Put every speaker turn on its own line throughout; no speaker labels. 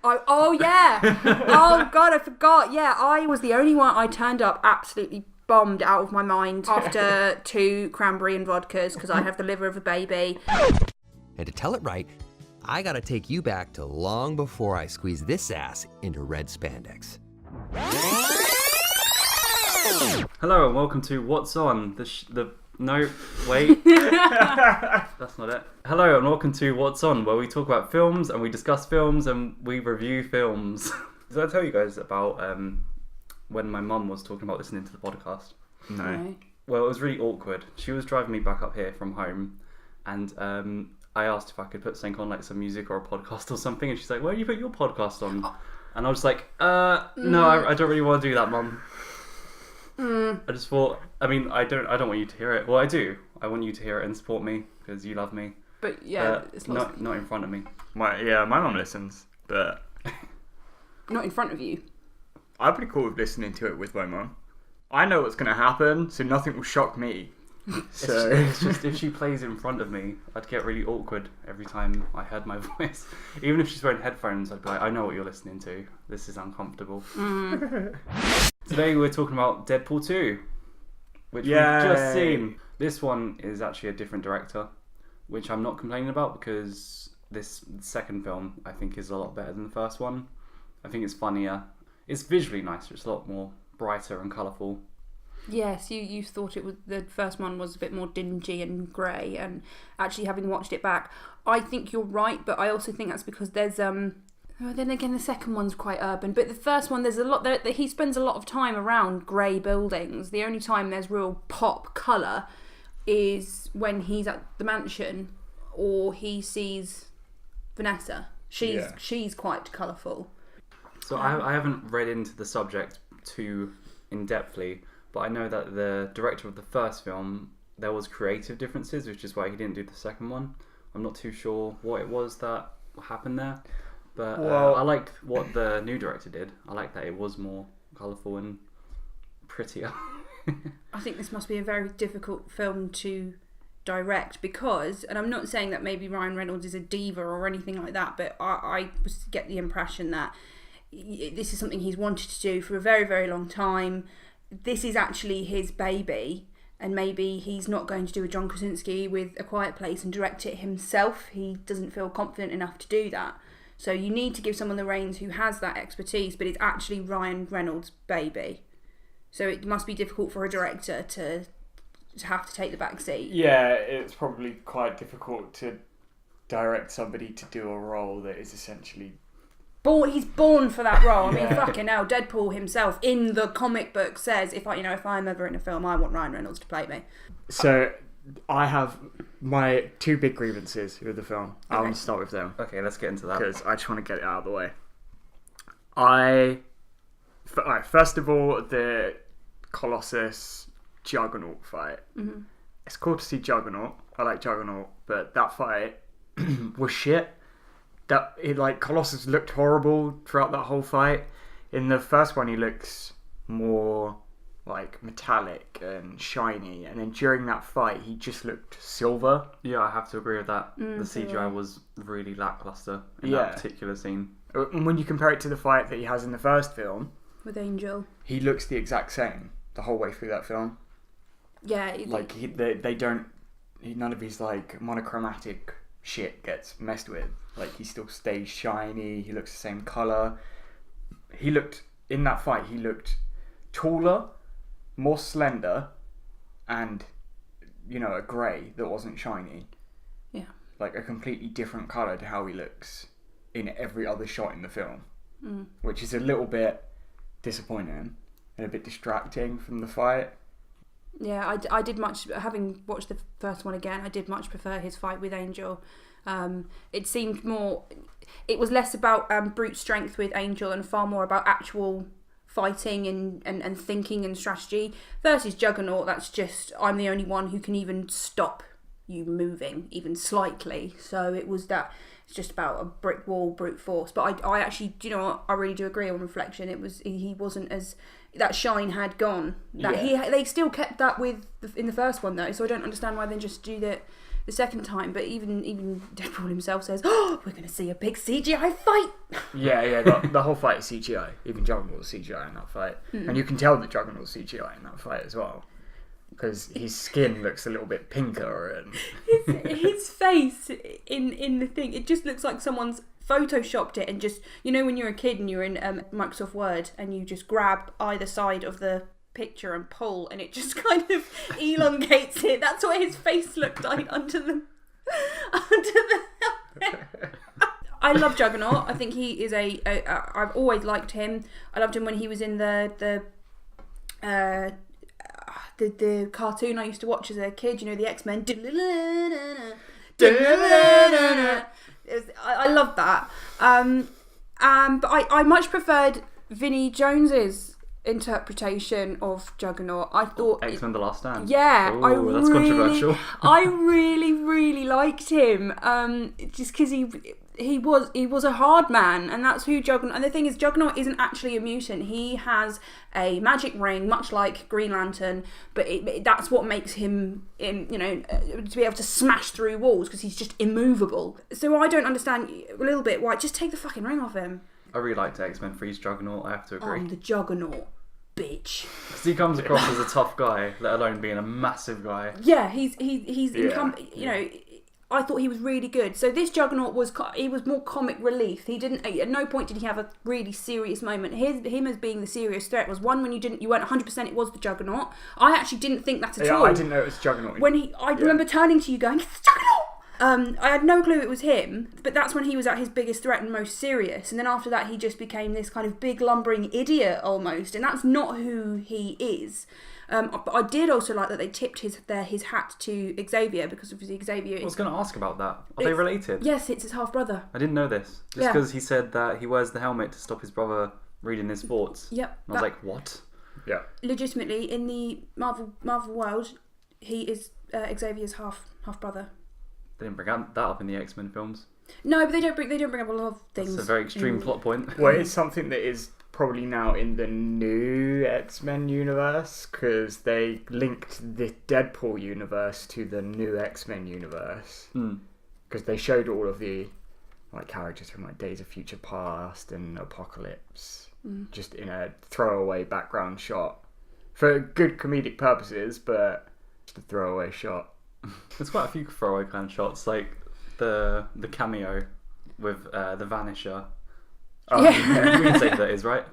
Oh yeah. Oh God, I forgot. Yeah, I was the only one. I turned up absolutely bombed out of my mind after 2 cranberry and vodkas because I have the liver of a baby.
And to tell it right, I gotta take you back to long before I squeeze this ass into red spandex.
Hello and welcome to What's On, no, wait. That's not it. Hello and welcome to What's On, where we talk about films and we discuss films and we review films. Did I tell you guys about when my mum was talking about listening to the podcast?
No.
Well, it was really awkward. She was driving me back up here from home and I asked if I could put something on, like some music or a podcast or something, and she's like, "Where do you put your podcast on?" And I was like, no, I don't really want to do that, Mum. I just thought, I don't want you to hear it. Well, I do. I want you to hear it and support me because you love me.
But yeah, it's
not in front of me.
My mum listens, but
not in front of you.
I'd be cool with listening to it with my mum. I know what's going to happen, so nothing will shock me. So
it's just if she plays in front of me, I'd get really awkward every time I heard my voice. Even if she's wearing headphones, I'd be like, I know what you're listening to. This is uncomfortable. Today we're talking about Deadpool 2, which we've just seen. This one is actually a different director, which I'm not complaining about because this second film I think is a lot better than the first one. I think it's funnier. It's visually nicer. It's a lot more brighter and colourful.
Yes, you thought it was the first one was a bit more dingy and grey, and actually having watched it back, I think you're right, but I also think that's because there's then again the second one's quite urban, but the first one there's a lot that he spends a lot of time around grey buildings. The only time there's real pop colour is when he's at the mansion or he sees Vanessa. She's quite colourful.
So I haven't read into the subject too in-depthly, but I know that the director of the first film, there was creative differences, which is why he didn't do the second one. I'm not too sure what it was that happened there, but I liked what the new director did. I liked that it was more colourful and prettier.
I think this must be a very difficult film to direct because, and I'm not saying that maybe Ryan Reynolds is a diva or anything like that, but I get the impression that this is something he's wanted to do for a very, very long time. This is actually his baby, and maybe he's not going to do a John Krasinski with A Quiet Place and direct it himself. He doesn't feel confident enough to do that. So you need to give someone the reins who has that expertise, but it's actually Ryan Reynolds' baby. So it must be difficult for a director to have to take the back seat.
Yeah, it's probably quite difficult to direct somebody to do a role that is essentially...
He's born for that role. I mean, fucking hell, Deadpool himself in the comic book says, if I'm ever in a film, I want Ryan Reynolds to play me. So
I have my 2 big grievances with the film. I want to start with them.
Okay, let's get into that.
Because I just want to get it out of the way. First of all, the Colossus Juggernaut fight. Mm-hmm. It's cool to see Juggernaut. I like Juggernaut, but that fight was shit. Colossus looked horrible throughout that whole fight. In the first one, he looks more like metallic and shiny, and then during that fight, he just looked silver.
Yeah, I have to agree with that. The CGI was really lackluster in that particular scene.
When you compare it to the fight that he has in the first film
with Angel,
he looks the exact same the whole way through that film.
Yeah,
they don't. None of his like monochromatic shit gets messed with. Like, he still stays shiny. He looks the same colour. In that fight, he looked taller, more slender, and, a grey that wasn't shiny.
Yeah.
Like, a completely different colour to how he looks in every other shot in the film. Which is a little bit disappointing and a bit distracting from the fight.
Yeah, I did much, having watched the first one again, I did much prefer his fight with Angel. It seemed more, it was less about brute strength with Angel and far more about actual fighting and thinking and strategy versus Juggernaut. That's just, I'm the only one who can even stop you moving even slightly. So it was that, it's just about a brick wall, brute force. But I actually, do you know what, I really do agree on reflection. He wasn't as, that shine had gone. They still kept that in the first one though, so I don't understand why they just do that. the second time, but even Deadpool himself says, "Oh, we're going to see a big CGI fight."
Yeah. The whole fight is CGI. Even Juggernaut's CGI in that fight, and you can tell that Juggernaut's CGI in that fight as well, because his skin looks a little bit pinker and
his face in the thing, it just looks like someone's photoshopped it and just, when you're a kid and you're in Microsoft Word and you just grab either side of the picture and pull and it just kind of elongates it. That's what his face looked like under the I love Juggernaut. I think he is I've always liked him. I loved him when he was in the cartoon I used to watch as a kid, the X-Men. I love that. But I much preferred Vinnie Jones's interpretation of Juggernaut. I thought
X-Men: The Last Stand.
Yeah,
ooh, that's controversial.
I really liked him. Just because he was a hard man, and that's who Juggernaut. And the thing is, Juggernaut isn't actually a mutant. He has a magic ring, much like Green Lantern, but that's what makes him, to be able to smash through walls, because he's just immovable. So I don't understand a little bit why. Just take the fucking ring off him.
I really liked X-Men 3's Juggernaut, I have to agree.
I'm the Juggernaut, bitch.
Because he comes across as a tough guy, let alone being a massive guy.
Yeah, he's I thought he was really good. So this Juggernaut was more comic relief. He didn't, at no point did he have a really serious moment. Him as being the serious threat was one when you weren't 100% it was the Juggernaut. I actually didn't think that at all.
I didn't know it was Juggernaut.
I remember turning to you going, "It's the Juggernaut!" I had no clue it was him, but that's when he was at his biggest threat and most serious. And then after that, he just became this kind of big lumbering idiot almost, and that's not who he is. But I did also like that they tipped his hat to Xavier, because obviously Xavier is...
I was going to ask about that. Are they related?
Yes, it's his half-brother.
I didn't know this. Just because he said that he wears the helmet to stop his brother reading his thoughts.
Yep.
And I was like, what?
Yeah.
Legitimately, in the Marvel world, he is Xavier's half-brother.
They didn't bring that up in the X-Men films.
No, but they don't bring up a lot of things.
It's a very extreme plot point.
Well, it's something that is probably now in the new X-Men universe, because they linked the Deadpool universe to the new X-Men universe, because they showed all of the characters from Days of Future Past and Apocalypse just in a throwaway background shot for good comedic purposes, but just a throwaway shot.
There's quite a few throwaway kind of shots, like the cameo with the Vanisher.
Oh, yeah.
We can say who that is, right?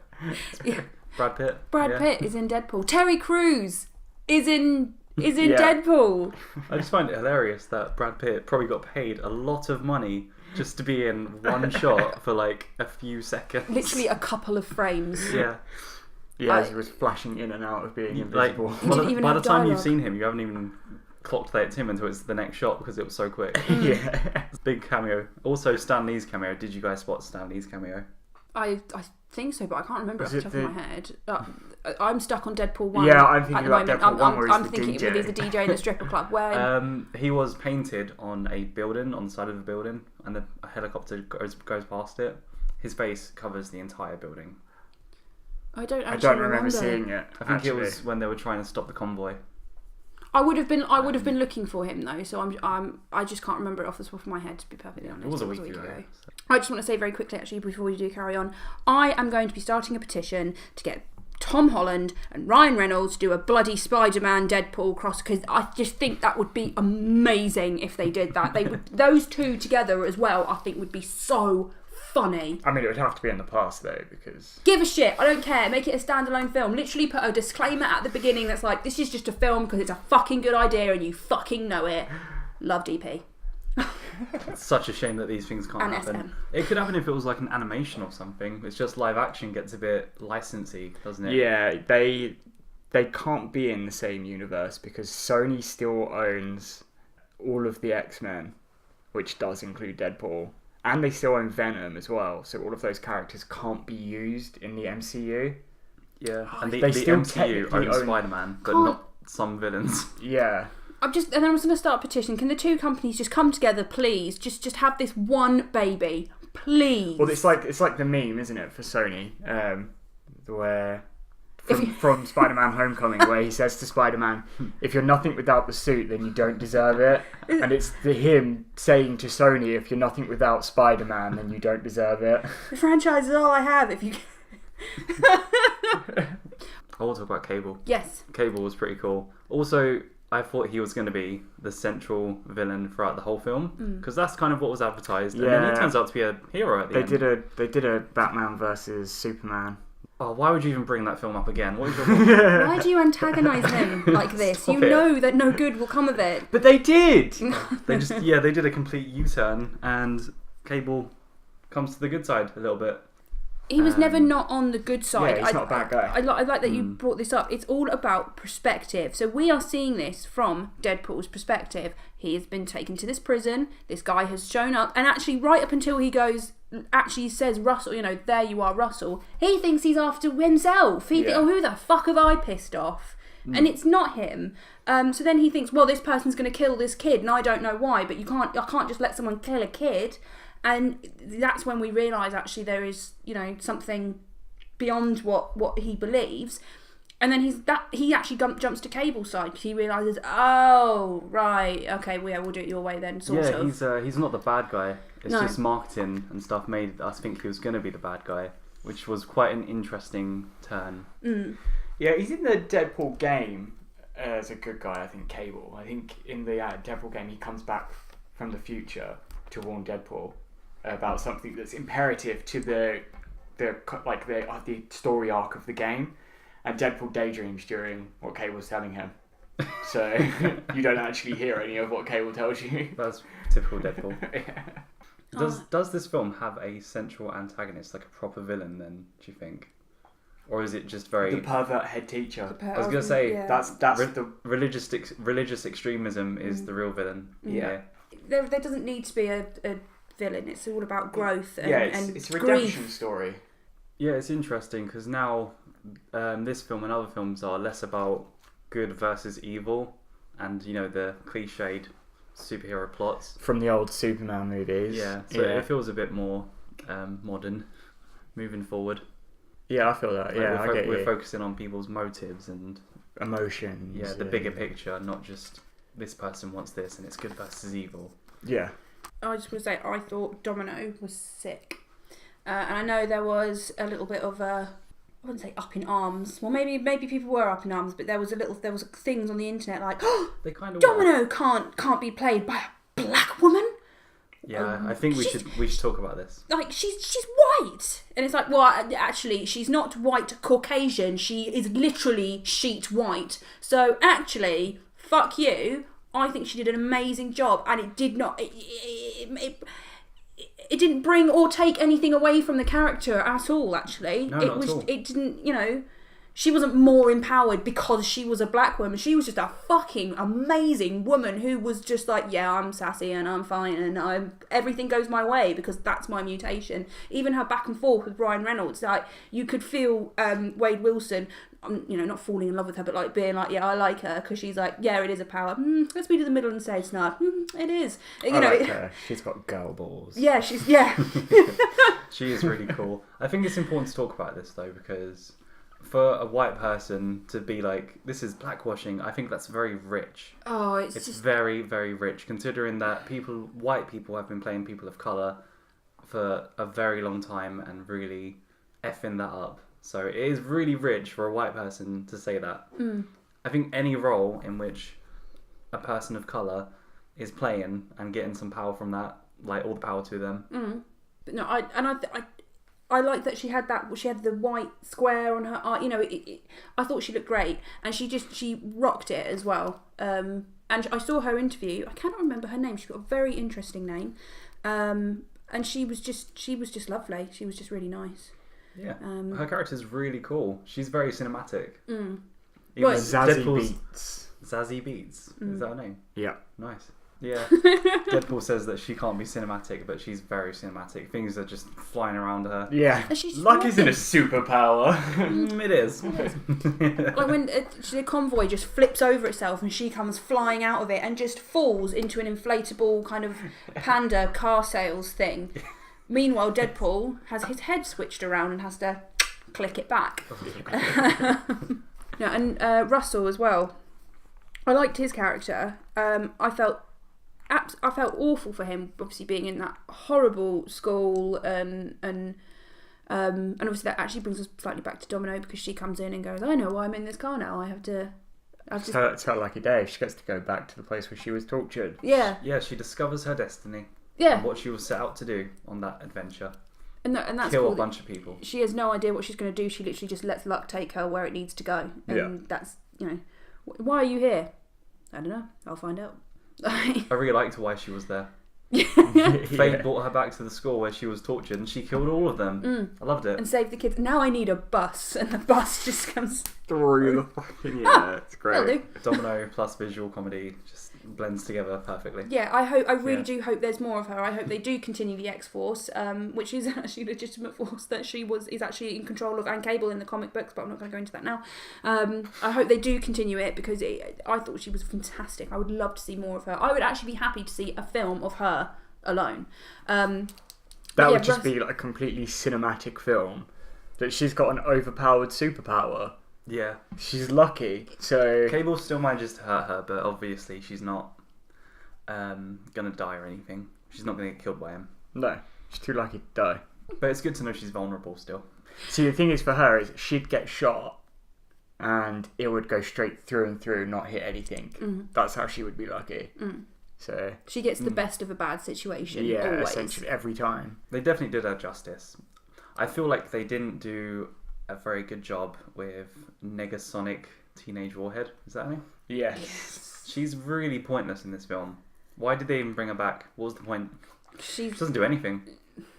Yeah.
Brad Pitt.
Brad Pitt is in Deadpool. Terry Crews is in Deadpool.
I just find it hilarious that Brad Pitt probably got paid a lot of money just to be in one shot for a few seconds.
Literally a couple of frames.
Yeah.
Yeah, he was flashing in and out of being invisible.
By the time you've seen him, you haven't even clocked that it's him until it's the next shot, because it was so quick.
Yeah.
Big cameo. Also, Stan Lee's cameo. Did you guys spot Stan Lee's cameo?
I think so, but I can't remember off the top of my head. I'm stuck on Deadpool 1.
Yeah, I'm thinking
at the
about
moment.
Deadpool 1 where he's
I'm
the
thinking
DJ.
he's the DJ in the stripper club. Where
he was painted on a building, on the side of the building, and a helicopter goes past it. His face covers the entire building.
I don't
remember seeing it.
I think it was when they were trying to stop the convoy.
I would have been looking for him though, so I just can't remember it off the top of my head, to be perfectly honest.
It was a week ago.
I just want to say very quickly, actually, before we do carry on, I am going to be starting a petition to get Tom Holland and Ryan Reynolds to do a bloody Spider-Man Deadpool cross, because I just think that would be amazing if they did that. Those two together as well, I think would be so funny.
I mean, it would have to be in the past though, because...
Give a shit, I don't care, make it a standalone film. Literally put a disclaimer at the beginning that's like, this is just a film because it's a fucking good idea and you fucking know it. Love DP.
It's such a shame that these things can't
And
happen.
SM.
It could happen if it was like an animation or something. It's just live action gets a bit licensey, doesn't it?
Yeah, they can't be in the same universe because Sony still owns all of the X-Men, which does include Deadpool. And they still own Venom as well, so all of those characters can't be used in the MCU.
Yeah, and the
still
MCU
technically
owns
own-
Spider-Man, but not some villains.
Yeah.
And then I was going to start a petition. Can the two companies just come together, please? Just have this one baby, please.
Well, it's like the meme, isn't it, for Sony, where from Spider-Man Homecoming, where he says to Spider-Man, if you're nothing without the suit, then you don't deserve it. And it's him saying to Sony, if you're nothing without Spider-Man, then you don't deserve it.
The franchise is all I have. If you.
I want to talk about Cable.
Yes.
Cable was pretty cool. Also, I thought he was going to be the central villain throughout the whole film, because that's kind of what was advertised. And then he turns out to be a hero at the end.
They did a Batman versus Superman.
Oh, why would you even bring that film up again? What is your
Why do you antagonise him like this? You know that no good will come of it.
But they did!
They did a complete U-turn, and Cable comes to the good side a little bit.
He was never not on the good side.
Yeah, he's not a bad guy.
I like that you brought this up. It's all about perspective. So we are seeing this from Deadpool's perspective. He has been taken to this prison. This guy has shown up. And actually, right up until he says, Russell, there you are, Russell. He thinks he's after himself. He thinks, who the fuck have I pissed off? And it's not him. So then he thinks, well, this person's going to kill this kid, and I don't know why. But I can't just let someone kill a kid. And that's when we realise actually there is, something beyond what he believes. And then he actually jumps to Cable's side because he realises, oh, right, okay, we'll do it your way then, sort of.
Yeah, he's not the bad guy. It's just marketing and stuff made us think he was going to be the bad guy, which was quite an interesting turn.
Mm.
Yeah, he's in the Deadpool game as a good guy, I think, Cable. I think in the Deadpool game he comes back from the future to warn Deadpool about something that's imperative to the story arc of the game, and Deadpool daydreams during what Cable's telling him, so you don't actually hear any of what Cable tells you.
That's typical Deadpool.
Yeah.
Does this film have a central antagonist, like a proper villain then, do you think? Or is it just very...
The pervert head teacher.
I was going to say,
that's the...
Religious extremism is the real villain. Yeah.
There doesn't need to be a villain. It's all about growth and
it's a redemption
grief.
story.
Yeah, it's interesting because now this film and other films are less about good versus evil and, the cliched superhero plots.
From the old Superman movies.
Yeah, so it feels a bit more modern moving forward.
Yeah, I feel that. Yeah,
we're focusing on people's motives and
emotions.
Yeah, the bigger picture, not just this person wants this and it's good versus evil.
Yeah.
I just want to say, I thought Domino was sick. And I know there was a little bit of I wouldn't say up in arms. Well, maybe people were up in arms, but there was things on the internet like,
they kind of
Domino can't be played by a black woman.
Yeah, I think we should talk about this.
Like she's white, and it's like, well, actually, she's not white Caucasian. She is literally sheet white. So actually, fuck you. I think she did an amazing job, and it did not. It didn't bring or take anything away from the character at all. Actually,
no, not at all.
It didn't. She wasn't more empowered because she was a black woman. She was just a fucking amazing woman who was just like, yeah, I'm sassy and I'm fine and everything goes my way because that's my mutation. Even her back and forth with Ryan Reynolds, like you could feel Wade Wilson, not falling in love with her, but like being like, yeah, I like her because she's like, yeah, it is a power. Let's be to the middle and say it's not. It is.
I like her. She's got girl balls.
Yeah, she
is really cool. I think it's important to talk about this though because for a white person to be like, this is blackwashing, I think that's very rich.
Oh, it's
just very, very rich, considering that white people have been playing people of colour for a very long time and really effing that up. So it is really rich for a white person to say that. I think any role in which a person of colour is playing and getting some power from that, like all the power to them.
But no, I like that she had the white square on her eye. I thought she looked great, and she rocked it as well. And I saw her interview. I cannot remember her name. She's got a very interesting name, and she was just lovely. She was just really nice.
Yeah, her character's really cool. She's very cinematic.
Zazie Beetz.
Zazie Beetz. Is that her name?
Yeah.
Nice. Yeah. Deadpool says that she can't be cinematic, but she's very cinematic. Things are just flying around her.
Yeah. Luck isn't a superpower.
It is.
Like when the convoy just flips over itself and she comes flying out of it and just falls into an inflatable kind of panda car sales thing. Meanwhile, Deadpool has his head switched around and has to click it back. Yeah, and Russell as well. I liked his character. I felt awful for him, obviously being in that horrible school, and obviously that actually brings us slightly back to Domino, because she comes in and goes, I know why I'm in this car now. It's her
lucky day. She gets to go back to the place where she was tortured.
Yeah.
Yeah, she discovers her destiny.
Yeah.
And what she was set out to do on that adventure.
And that's
kill
cool.
a bunch of people.
She has no idea what she's going to do. She literally just lets luck take her where it needs to go. And that's, why are you here? I don't know. I'll find out.
I really liked why she was there. Fate brought her back to the school where she was tortured, and she killed all of them. I loved it.
And saved the kids. Now I need a bus, and the bus just comes
through the fucking it's great.
That'll do.
Domino plus visual comedy just blends together perfectly.
Yeah, I really do hope there's more of her. I hope they do continue the X-Force, which is actually a legitimate force that is actually in control of Anne Cable in the comic books, but I'm not going to go into that now. I hope they do continue it, because I thought she was fantastic. I would love to see more of her. I would actually be happy to see a film of her alone.
That would just be like a completely cinematic film, that she's got an overpowered superpower.
Yeah.
She's lucky. So
Cable still manages to hurt her, but obviously she's not gonna die or anything. She's not gonna get killed by him.
No, she's too lucky to die.
But it's good to know she's vulnerable still.
See, the thing is for her is she'd get shot and it would go straight through and through, not hit anything. That's how she would be lucky. So
she gets the best of a bad situation.
Yeah,
always.
essentially every time.
They definitely did her justice. I feel like they didn't do a very good job with Negasonic Teenage Warhead. Is that her name?
Yes.
She's really pointless in this film. Why did they even bring her back? What was the point? She doesn't do anything.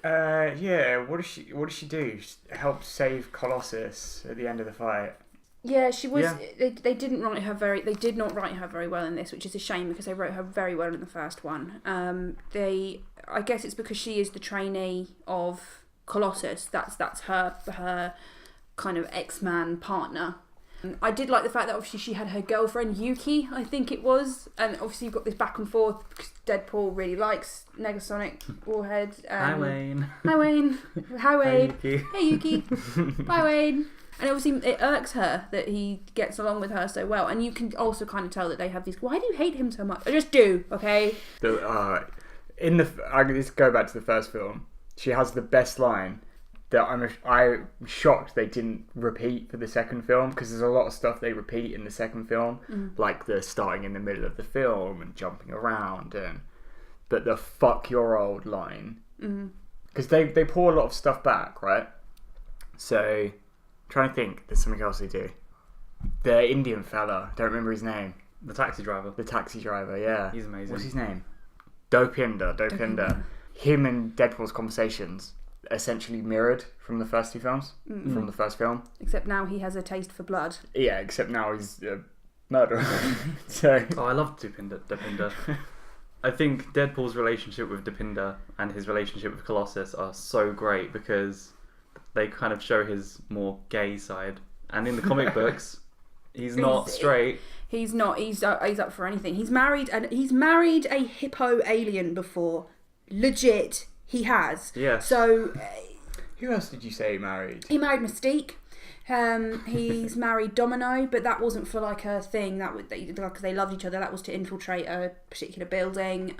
Yeah. What does she do? She helped save Colossus at the end of the fight.
Yeah, she was. Yeah. They didn't write her very. They did not write her very well in this, which is a shame, because they wrote her very well in the first one. I guess it's because she is the trainee of Colossus. That's her kind of X-Man partner. I did like the fact that obviously she had her girlfriend Yuki, I think it was, and obviously you've got this back and forth because Deadpool really likes Negasonic Warhead.
Hi Wayne.
Hi Wayne. Hi Wayne.
Hi, Yuki.
Hey Yuki. Bye Wayne. And obviously it irks her that he gets along with her so well, and you can also kind of tell that they have these. Why do you hate him so much? I just do. Okay.
I just go back to the first film. She has the best line that I'm shocked they didn't repeat for the second film, because there's a lot of stuff they repeat in the second film, like the starting in the middle of the film and jumping around, but the "fuck your old" line, because they pull a lot of stuff back, right? So, I'm trying to think, there's something else they do. The Indian fella, don't remember his name.
The taxi driver.
The taxi driver, yeah.
He's amazing.
What's his name? Dopinder. Him and Deadpool's conversations essentially mirrored from the first two films, from the first film.
Except now he has a taste for blood.
Yeah, except now he's a murderer. So.
Oh, I love Dopinder. I think Deadpool's relationship with Dopinder and his relationship with Colossus are so great, because they kind of show his more gay side. And in the comic books, he's not straight.
He's not. He's up for anything. He's married a hippo alien before. Legit. He has.
Yeah.
So.
Who else did you say he married?
He married Mystique. He's married Domino, but that wasn't for like a thing. Because they loved each other. That was to infiltrate a particular building.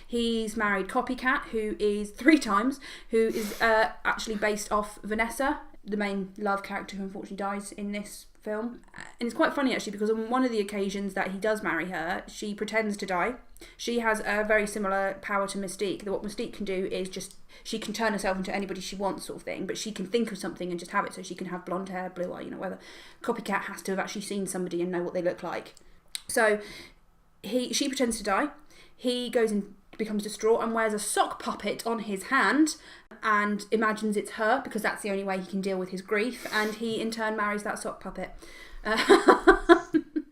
He's married Copycat, who is 3 times, who is actually based off Vanessa, the main love character who unfortunately dies in this film. And it's quite funny actually, because on one of the occasions that he does marry her, she pretends to die. She has a very similar power to Mystique. What Mystique can do is just, she can turn herself into anybody she wants, sort of thing, but she can think of something and just have it. So she can have blonde hair, blue eye, whatever. Copycat has to have actually seen somebody and know what they look like. So she pretends to die. He goes and becomes distraught and wears a sock puppet on his hand and imagines it's her, because that's the only way he can deal with his grief, and he in turn marries that sock puppet.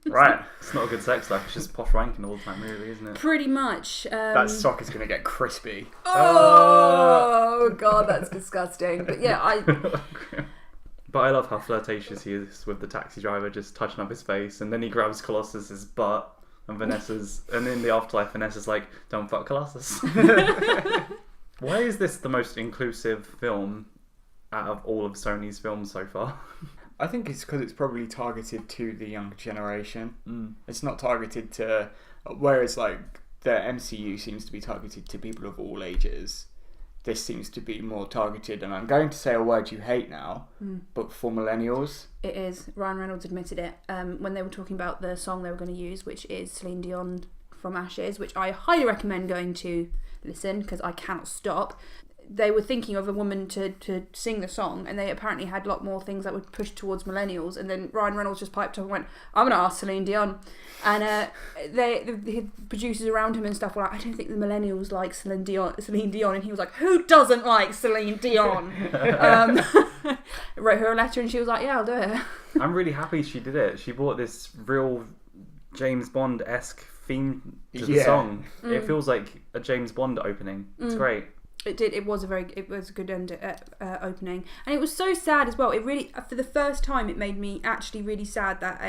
Right. It's not a good sex life, it's just posh wanking all the time, really, isn't it?
Pretty much.
That sock is going to get crispy.
Oh god, that's disgusting. But yeah,
But I love how flirtatious he is with the taxi driver, just touching up his face, and then he grabs Colossus's butt, and in the afterlife, Vanessa's like, "Don't fuck Colossus." Why is this the most inclusive film out of all of Sony's films so far.
I think it's because it's probably targeted to the younger generation. It's not targeted to... Whereas, like, the MCU seems to be targeted to people of all ages. This seems to be more targeted, and I'm going to say a word you hate now, but for millennials.
It is. Ryan Reynolds admitted it when they were talking about the song they were going to use, which is Celine Dion from Ashes, which I highly recommend going to listen because I cannot stop. They were thinking of a woman to sing the song, and they apparently had a lot more things that would push towards millennials. And then Ryan Reynolds just piped up and went, "I'm going to ask Celine Dion." And the producers around him and stuff were like, "I don't think the millennials like Celine Dion." And he was like, "Who doesn't like Celine Dion?" Wrote her a letter, and she was like, "Yeah, I'll do it."
I'm really happy she did it. She brought this real James Bond-esque theme to the song. It feels like a James Bond opening. It's great.
It did. It was a good opening, and it was so sad as well. It really, for the first time, it made me actually really sad that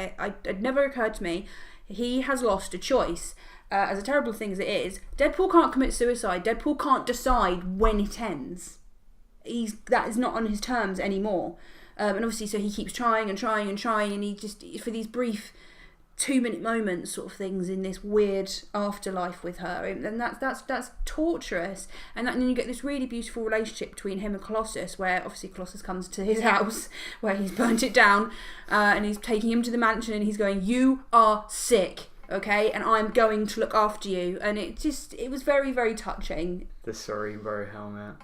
it never occurred to me. He has lost a choice. As a terrible thing as it is, Deadpool can't commit suicide. Deadpool can't decide when it ends. That is not on his terms anymore. And obviously, so he keeps trying and trying and trying, and he just, for these brief 2-minute moments sort of things in this weird afterlife with her, and that's torturous. And then you get this really beautiful relationship between him and Colossus, where obviously Colossus comes to his house where he's burnt it down, and he's taking him to the mansion, and he's going, "You are sick, okay, and I'm going to look after you." And it was very, very touching.
The Cerebro helmet.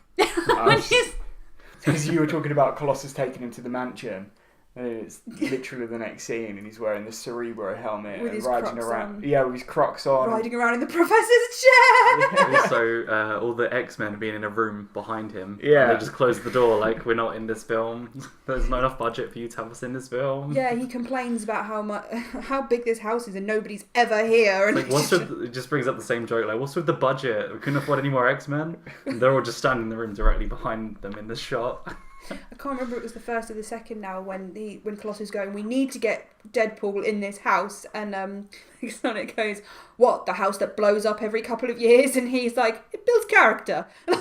Because you were talking about Colossus taking him to the mansion. And it's literally the next scene, and he's wearing the Cerebro helmet
with
and
his
riding
Crocs
around.
on.
Yeah, with his Crocs on.
Riding around in the professor's chair.
Also, all the X-Men being in a room behind him.
Yeah.
And they just close the door like, "We're not in this film. There's not enough budget for you to have us in this film."
Yeah, he complains about how big this house is and nobody's ever here. And
Like, it just brings up the same joke. Like, what's with the budget? We couldn't afford any more X-Men. And they're all just standing in the room directly behind them in this shot.
I can't remember if it was the first or the second now when Colossus is going, "We need to get Deadpool in this house," and Sonic goes, "What, the house that blows up every couple of years?" And he's like, "It builds character." But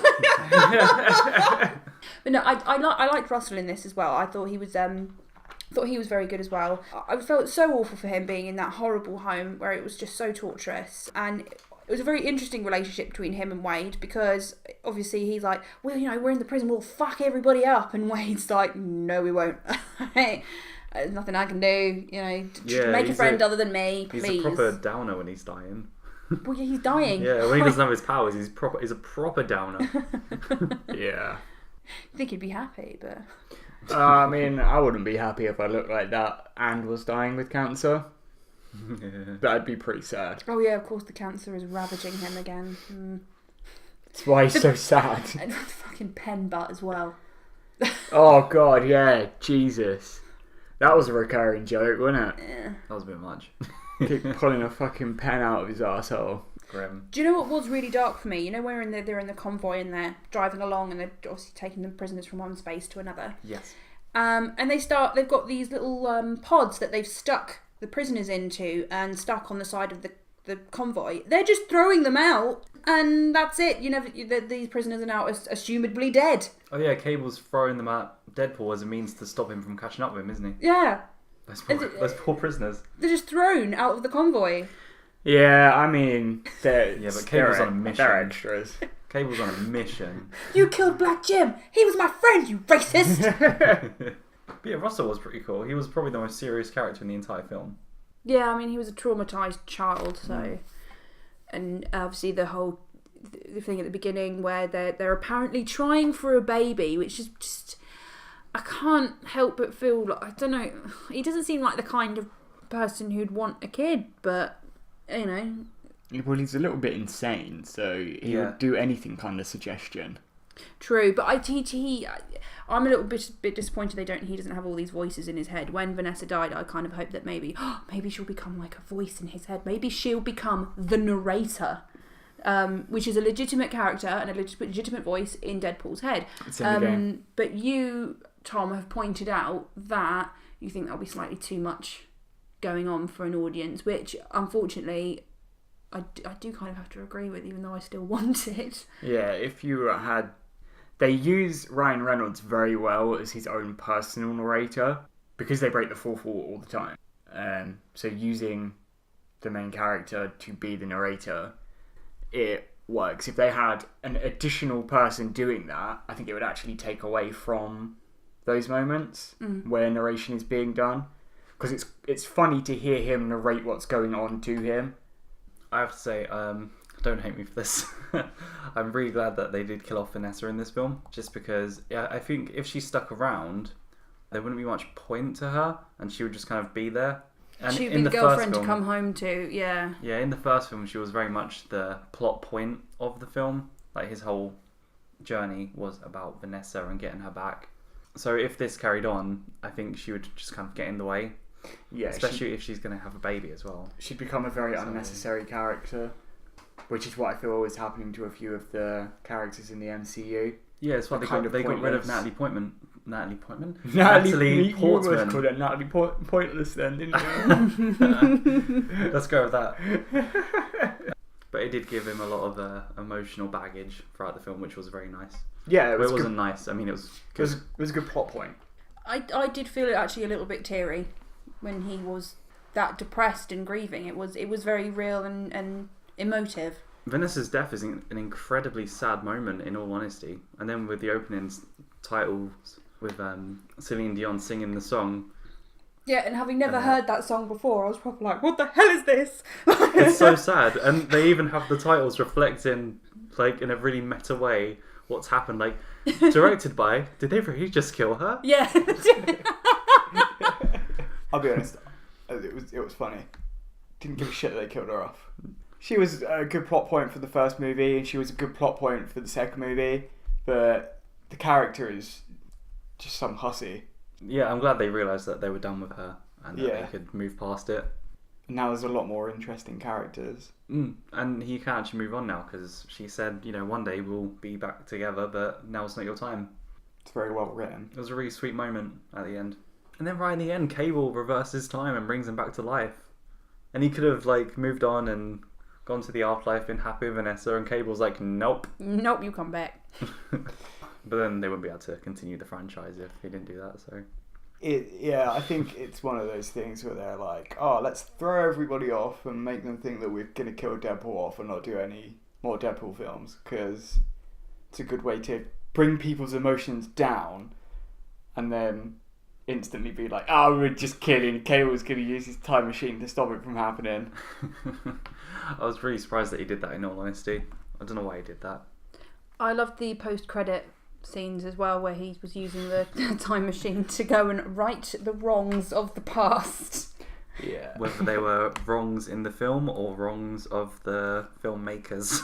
no, I liked Russell in this as well. I thought he was very good as well. I felt so awful for him being in that horrible home where it was just so torturous, and it was a very interesting relationship between him and Wade, because obviously he's like, "Well, we're in the prison, we'll fuck everybody up," and Wade's like, "No, we won't. There's nothing I can do, make a friend other than me, please."
He's a proper downer when he's dying.
Well, yeah, he's dying.
Yeah, when he doesn't have his powers, he's a proper downer.
Yeah.
I think he'd be happy, but...
I mean, I wouldn't be happy if I looked like that and was dying with cancer.
Yeah.
That'd be pretty sad.
Oh yeah, of course the cancer is ravaging him again.
That's why he's so sad.
And the fucking pen butt as well.
Oh god, yeah, Jesus. That was a recurring joke, wasn't it?
Yeah.
That was a bit much.
Keep pulling a fucking pen out of his arsehole.
Grim.
Do you know what was really dark for me? Where they're in the convoy and they're driving along and they're obviously taking the prisoners from one space to another.
Yes.
And they've got these little pods that they've stuck the prisoners into and stuck on the side of the convoy. They're just throwing them out, and that's it. These prisoners are now assumedly dead.
Oh yeah, Cable's throwing them at Deadpool as a means to stop him from catching up with him, isn't he?
Yeah.
Those poor prisoners.
They're just thrown out of the convoy.
Yeah, I mean,
but Cable's on a mission.
They're extras.
Cable's on a mission.
"You killed Black Jim. He was my friend, you racist."
But yeah, Russell was pretty cool. He was probably the most serious character in the entire film.
Yeah, I mean, he was a traumatised child, so... And obviously the whole thing at the beginning where they're apparently trying for a baby, which is just... I can't help but feel like... I don't know. He doesn't seem like the kind of person who'd want a kid, but,
Well, he's a little bit insane, so he would do anything kind of suggestion.
True, but I'm a little bit disappointed he doesn't have all these voices in his head. When Vanessa died, I kind of hoped that maybe she'll become like a voice in his head. Maybe she'll become the narrator, which is a legitimate character and a legitimate voice in Deadpool's head.
It's in the game.
But you, Tom, have pointed out that you think that'll be slightly too much going on for an audience, which unfortunately I do kind of have to agree with, even though I still want it.
Yeah, if you had They use Ryan Reynolds very well as his own personal narrator because they break the fourth wall all the time. So using the main character to be the narrator, it works. If they had an additional person doing that, I think it would actually take away from those moments where narration is being done. Because it's funny to hear him narrate what's going on to him.
I have to say, don't hate me for this. I'm really glad that they did kill off Vanessa in this film, just because I think if she stuck around, there wouldn't be much point to her, and she would just kind of be there. And
she'd be the girlfriend to come home to, yeah. Yeah,
in the first film, she was very much the plot point of the film. Like, his whole journey was about Vanessa and getting her back. So if this carried on, I think she would just kind of get in the way. Yeah, especially if she's going to have a baby as well.
She'd become a very unnecessary character, which is what I feel is happening to a few of the characters in the MCU.
Yeah, it's why they got rid of Natalie Portman.
Natalie Portman? You almost called her Natalie Pointless then, didn't you?
Let's go with that. But it did give him a lot of emotional baggage throughout the film, which was very nice.
Yeah,
it wasn't nice. I mean, it was good.
It was a good plot point.
I did feel it actually a little bit teary when he was that depressed and grieving. It was very real and emotive.
Vanessa's death is an incredibly sad moment, in all honesty. And then with the opening titles with Celine Dion singing the song.
Yeah, and having never heard that song before, I was probably like, what the hell is this?
It's so sad. And they even have the titles reflecting, like, in a really meta way, what's happened. Like, directed by, did they really just kill her?
Yeah.
I'll be honest, it was funny. Didn't give a shit that they killed her off. She was a good plot point for the first movie, and she was a good plot point for the second movie, but the character is just some hussy.
Yeah, I'm glad they realised that they were done with her and that they could move past it.
And now there's a lot more interesting characters.
And he can actually move on now, because she said, one day we'll be back together, but now's not your time.
It's very well written.
It was a really sweet moment at the end. And then right in the end, Cable reverses time and brings him back to life. And he could have, moved on and gone to the afterlife, been happy with Vanessa, and Cable's like, nope.
Nope, you come back.
But then they wouldn't be able to continue the franchise if he didn't do that, so...
I think it's one of those things where they're like, oh, let's throw everybody off and make them think that we're going to kill Deadpool off and not do any more Deadpool films, because it's a good way to bring people's emotions down and then instantly be like, oh, we're just kidding, Cable's going to use his time machine to stop it from happening.
I was really surprised that he did that, in all honesty. I don't know why he did that.
I loved the post-credit scenes as well, where he was using the time machine to go and right the wrongs of the past.
Yeah. Whether they were wrongs in the film or wrongs of the filmmakers.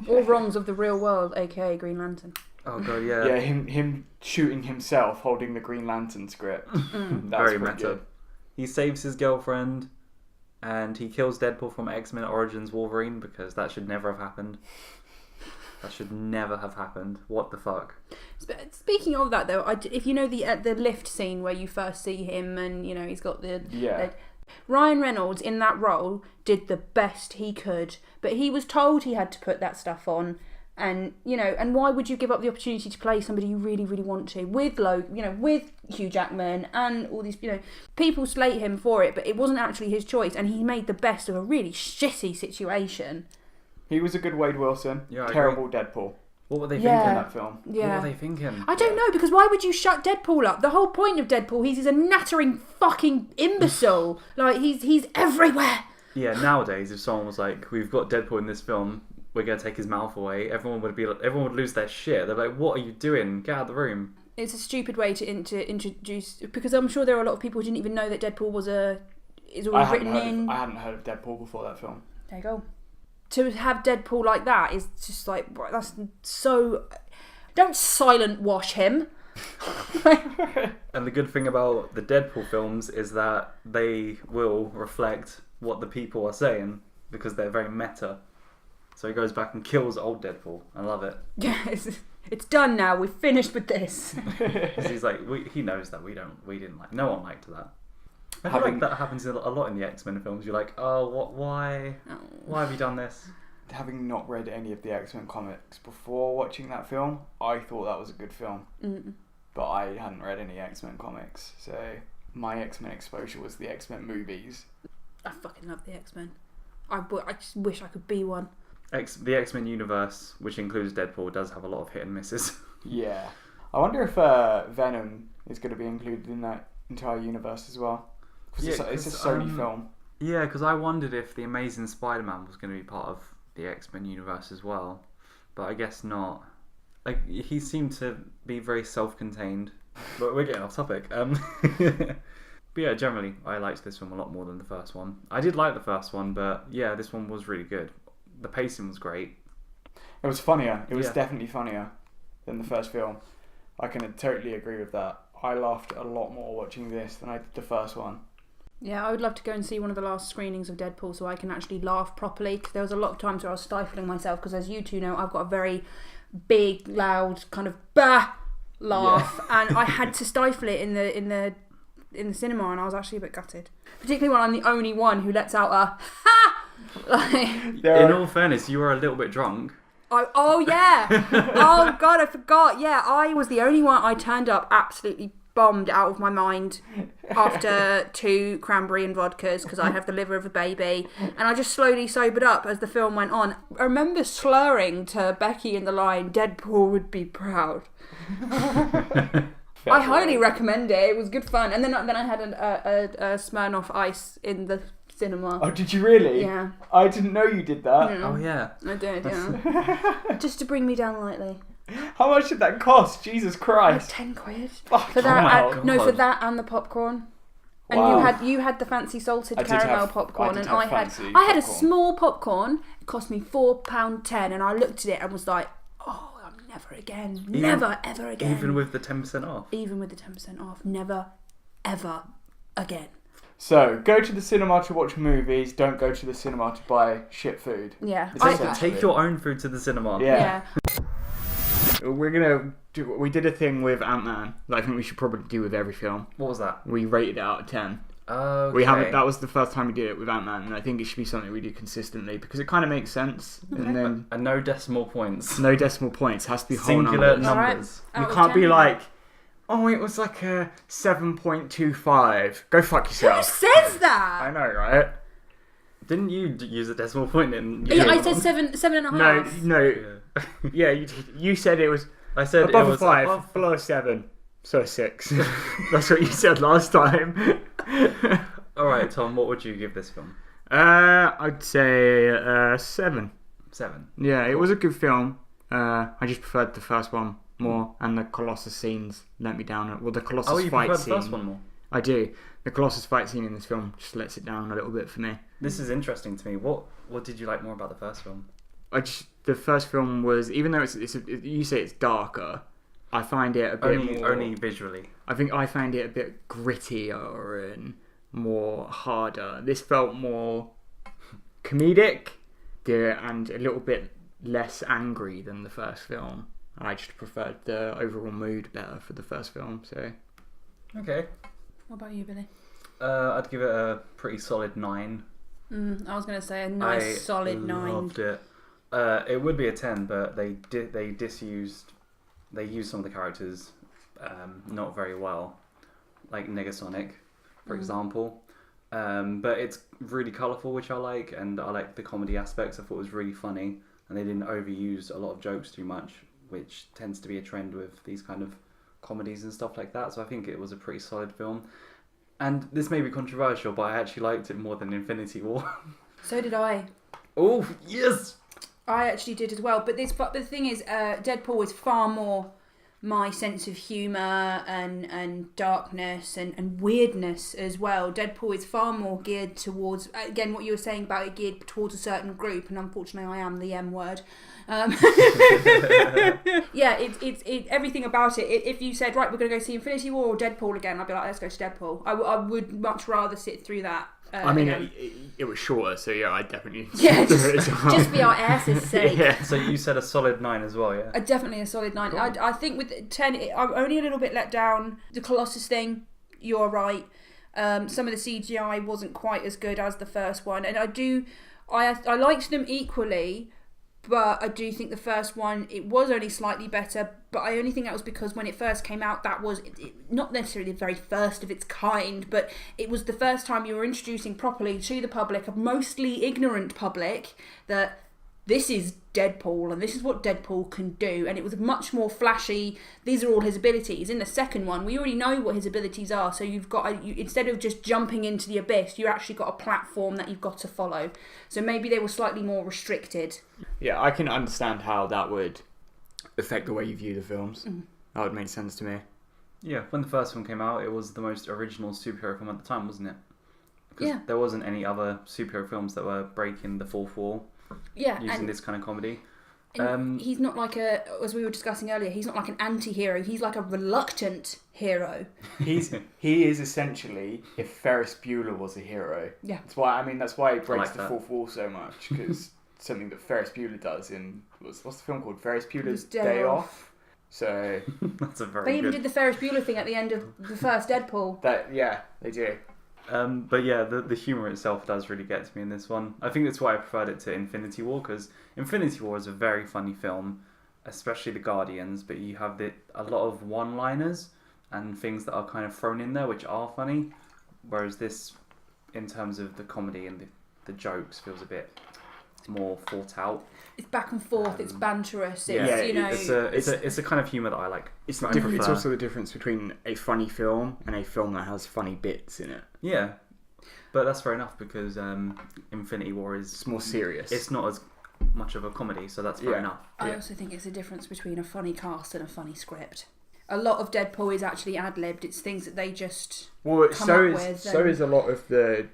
Or wrongs of the real world, aka Green Lantern.
Oh god, yeah.
Yeah, him shooting himself holding the Green Lantern script.
Very meta. Good. He saves his girlfriend and he kills Deadpool from X-Men Origins Wolverine, because that should never have happened. That should never have happened. What the fuck?
Speaking of that, though, if you know the lift scene where you first see him and he's got the Ryan Reynolds in that role did the best he could, but he was told he had to put that stuff on, and and why would you give up the opportunity to play somebody you really really want to with with Hugh Jackman and all these people slate him for it, but it wasn't actually his choice, and he made the best of a really shitty situation.
He was a good Wade Wilson. Yeah, terrible Deadpool.
What were they thinking in
that film?
Yeah.
What were they thinking?
I don't know, because why would you shut Deadpool up? The whole point of Deadpool, he's a nattering fucking imbecile. He's everywhere.
Yeah, nowadays if someone was like, we've got Deadpool in this film, we're going to take his mouth away, everyone would lose their shit. They're like, what are you doing? Get out of the room. It's
a stupid way to introduce, because I'm sure there are a lot of people who didn't even know that Deadpool is always written in.
I hadn't heard of Deadpool before that film.
There you go. To have Deadpool like that is just like, that's so... Don't silent wash him.
And the good thing about the Deadpool films is that they will reflect what the people are saying, because they're very meta. So he goes back and kills old Deadpool. I love it.
Yeah, it's done now. We've finished with this.
He's like, he knows that we didn't like. No one liked that. I feel like that happens a lot in the X-Men films. You're like, oh, why? Why have you done this?
having not read any of the X-Men comics before watching that film, I thought that was a good film. But I hadn't read any X-Men comics, so my X-Men exposure was the X-Men movies.
I fucking love the X-Men. I just wish I could be one.
The X-Men universe, which includes Deadpool, does have a lot of hit and misses.
Yeah. I wonder if Venom is going to be included in that entire universe as well. Because it's a Sony film.
Yeah, because I wondered if the Amazing Spider-Man was going to be part of the X-Men universe as well, but I guess not. Like, he seemed to be very self-contained. But we're getting off topic. But yeah, generally, I liked this film a lot more than the first one. I did like the first one, but yeah, this one was really good. The pacing was great.
It was funnier. It was definitely funnier than the first film. I can totally agree with that. I laughed a lot more watching this than I did the first one.
Yeah, I would love to go and see one of the last screenings of Deadpool so I can actually laugh properly, because there was a lot of times where I was stifling myself, because as you two know, I've got a very big, loud kind of bah laugh, and I had to stifle it in the cinema, and I was actually a bit gutted. Particularly when I'm the only one who lets out a ha!
In all fairness, you were a little bit drunk.
Oh yeah! Oh god, I forgot. Yeah, I was the only one. I turned up absolutely bombed out of my mind after 2 cranberry and vodkas because I have the liver of a baby, and I just slowly sobered up as the film went on. I remember slurring to Becky in the line, "Deadpool would be proud." I highly recommend it. It was good fun. And then I had a Smirnoff Ice in the cinema.
Oh, did you really?
Yeah.
I didn't know you did that.
Yeah.
Oh yeah.
I did, yeah. Just to bring me down lightly.
How much did that cost? Jesus Christ.
Like 10 quid.
Oh,
For that,
God.
for that and the popcorn. And
Wow.
you had the fancy salted
I did
caramel
have-
popcorn,
I did
and
have fancy
I had a
popcorn.
small popcorn. It cost me £4.10, and I looked at it and was like, "Oh, never again, never ever again."
Even with the 10% off.
Even with the 10% off, never, ever again.
So, go to the cinema to watch movies, don't go to the cinema to buy shit food.
Yeah,
Take your own food to the cinema.
Yeah. We're gonna do. We did a thing with Ant-Man that I think we should probably do with every film.
What was that?
We rated it out of 10.
Okay.
We haven't. That was the first time we did it with Ant-Man, and I think it should be something we do consistently because it kind of makes sense. And then
And no decimal points.
no decimal points. Has to be whole
Singular
numbers.
numbers.
Alright.
You can't be like, oh, it was like a 7.25. Go fuck
Who
yourself.
says that?
I know, right?
Didn't you use a decimal point in?
Yeah, I said 7.5.
No. Yeah, you said it was
I said
above
it
a
was
5,
above.
below a 7, so a 6. That's what you said last time.
All right, Tom. What would you give this film?
I'd say 7.
7.
Yeah, it was a good film. I just preferred the first one more, and the Colossus scenes let me down. Well, the Colossus
Oh, you
fight
preferred the
scene.
first one more.
I do. The Colossus fight scene in this film just lets it down a little bit for me.
This is interesting to me. What did you like more about the first film?
The first film was, even though you say it's darker, I find it a bit more,
Only visually.
I think I find it a bit grittier and more harder. This felt more comedic and a little bit less angry than the first film. I just preferred the overall mood better for the first film. So
Okay.
What about you, Billy?
I'd give it a pretty solid 9.
I was going to say a nice solid 9.
I loved it. It would be a 10, but they used some of the characters not very well, like Negasonic, for example. But it's really colourful, which I like, and I like the comedy aspects. I thought it was really funny, and they didn't overuse a lot of jokes too much, which tends to be a trend with these kind of comedies and stuff like that. So I think it was a pretty solid film. And this may be controversial, but I actually liked it more than Infinity War.
So did I.
Oh, yes!
I actually did as well. But the thing is, Deadpool is far more my sense of humour and darkness and weirdness as well. Deadpool is far more geared towards, again, what you were saying about it, geared towards a certain group, and unfortunately I am the M word. Yeah, it's everything about it. If you said, right, we're going to go see Infinity War or Deadpool again, I'd be like, let's go to Deadpool. I would much rather sit through that.
I mean, it was shorter, so yeah, I definitely
just be our asses' sake.
Yeah.
So you said a solid 9 as well, yeah?
Definitely a solid 9.
Cool.
I think with 10, I'm only a little bit let down. The Colossus thing, you're right. Some of the CGI wasn't quite as good as the first one, and I liked them equally, But I do think the first one, it was only slightly better, but I only think that was because when it first came out, that was not necessarily the very first of its kind, but it was the first time you were introducing properly to the public, a mostly ignorant public, that this is Deadpool and this is what Deadpool can do, and it was much more flashy. These are all his abilities. In the second one, we already know what his abilities are, so you've got instead of just jumping into the abyss, you actually got a platform that you've got to follow. So maybe they were slightly more restricted.
Yeah, I can understand how that would affect the way you view the films. That would make sense to me.
Yeah, when the first one came out, it was the most original superhero film at the time, wasn't it? Because
Yeah.
there wasn't any other superhero films that were breaking the fourth wall.
Yeah,
using this kind of comedy.
He's not like as we were discussing earlier, he's not like an anti-hero, he's like a reluctant hero.
He is essentially if Ferris Bueller was a hero.
Yeah.
That's why he breaks
like
the
that.
fourth wall so much, because something that Ferris Bueller does in what's the film called? Ferris Bueller's
His Day
Day
Off.
Off. So
That's a very
They even
good...
did the Ferris Bueller thing at the end of the first Deadpool.
they do.
But yeah, the humour itself does really get to me in this one. I think that's why I preferred it to Infinity War, because Infinity War is a very funny film, especially the Guardians, but you have a lot of one-liners and things that are kind of thrown in there which are funny, whereas this, in terms of the comedy and the jokes, feels a bit more thought out.
It's back and forth, it's banterous,
Yeah,
it's
it's a kind of humour that I like.
It's
that I
different. It's
prefer.
also the difference between a funny film and a film that has funny bits in it.
Yeah, but that's fair enough, because Infinity War is...
It's more serious.
It's not as much of a comedy, so that's fair enough.
I also think it's a difference between a funny cast and a funny script. A lot of Deadpool is actually ad-libbed. It's things that they just come up with.
So is a lot of the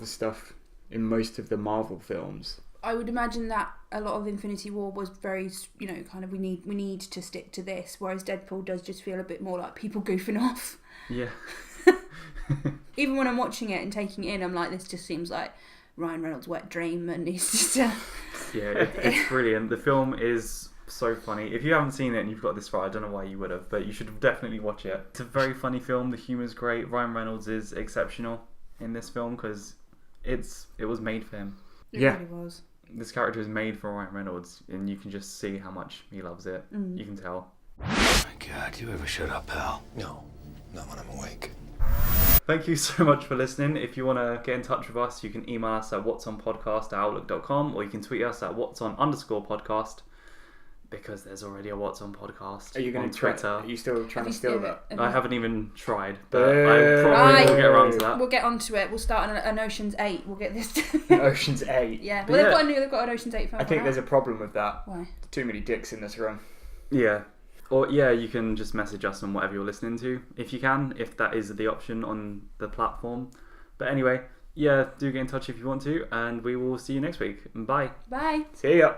stuff in most of the Marvel films.
I would imagine that a lot of Infinity War was very, kind of we need to stick to this, whereas Deadpool does just feel a bit more like people goofing off.
Yeah.
Even when I'm watching it and taking it in, I'm like, this just seems like Ryan Reynolds' wet dream, and he's just...
Yeah, it's brilliant. The film is so funny. If you haven't seen it and you've got this far, I don't know why you would have, but you should definitely watch it. It's a very funny film. The humour's great. Ryan Reynolds is exceptional in this film because it was made for him.
It
Yeah.
really was.
This character is made for Ryan Reynolds, and you can just see how much he loves it. You can tell.
Oh my God, you ever shut up, pal?
No, not when I'm awake.
Thank you so much for listening. If you want to get in touch with us, you can email us at whatsonpodcast@outlook.com, or you can tweet us at whatson_podcast, because there's already a What's On podcast
Are you going
on
to try?
Twitter.
Are you still trying to steal that?
I haven't even tried, but I probably will get around to that.
We'll get onto it. We'll start an Ocean's 8. We'll get this.
Ocean's 8.
Yeah.
But
Well,
yeah.
they've got an Ocean's 8 film.
I think there's a problem with that.
Why?
Too many dicks in this room.
Yeah. Or yeah, you can just message us on whatever you're listening to, if you can, if that is the option on the platform. But anyway, yeah, do get in touch if you want to, and we will see you next week. Bye.
Bye.
See ya.